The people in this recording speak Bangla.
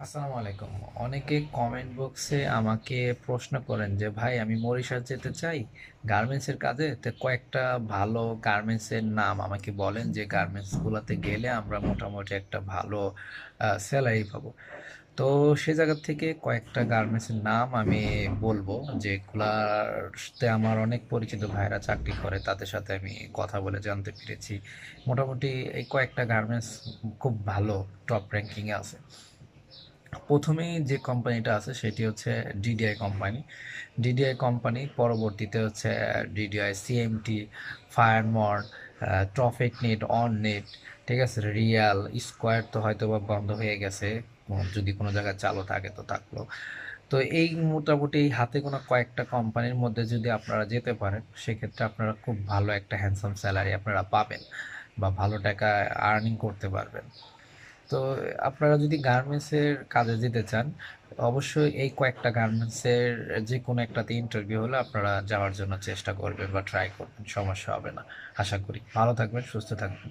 আসসালামু আলাইকুম। অনেকে কমেন্ট বক্সে আমাকে প্রশ্ন করেন যে ভাই আমি মরিশাস যেতে চাই গার্মেন্টসের কাজে, তো কয়েকটা ভালো গার্মেন্টসের নাম আমাকে বলেন যে গার্মেন্টস গুলাতে গেলে আমরা মোটামুটি একটা ভালো স্যালারি পাবো। তো সে জায়গা থেকে কয়েকটা গার্মেন্টসের নাম আমি বলবো, যেগুলাতে আমার অনেক পরিচিত ভাইরা চাকরি করে, তাদের সাথে আমি কথা বলে জানতে পেরেছি মোটামুটি এই কয়েকটা গার্মেন্টস খুব ভালো, টপ র্যাঙ্কিংয়ে আছে। প্রথমেই যে কোম্পানিটা আছে সেটি হচ্ছে ডিডিআই কোম্পানি। ডিডিআই কোম্পানি পরবর্তীতে হচ্ছে ডিডিআই সিএমটি, ফায়ারমন, ট্রফিক নেট, অন নেট, ঠিক আছে, রিয়াল স্কোয়ার তো হয়তো বা বন্ধ হয়ে গেছে, যদি কোনো জায়গায় চালু থাকে তো থাকলো। তো এই মোটামুটি এই হাতে গোনা কয়েকটা কোম্পানির মধ্যে যদি আপনারা যেতে পারেন, সেক্ষেত্রে আপনারা খুব ভালো একটা হ্যান্ডসাম স্যালারি আপনারা পাবেন বা ভালো টাকা আর্নিং করতে পারবেন। তো আপনারা যদি গার্মেন্টসের কাজে যেতে চান, অবশ্যই এই কয়েকটা গার্মেন্টসের যে কোনো একটাতে ইন্টারভিউ হলে আপনারা যাওয়ার জন্য চেষ্টা করবেন বা ট্রাই করবেন, সমস্যা হবে না। আশা করি ভালো থাকবেন, সুস্থ থাকবেন।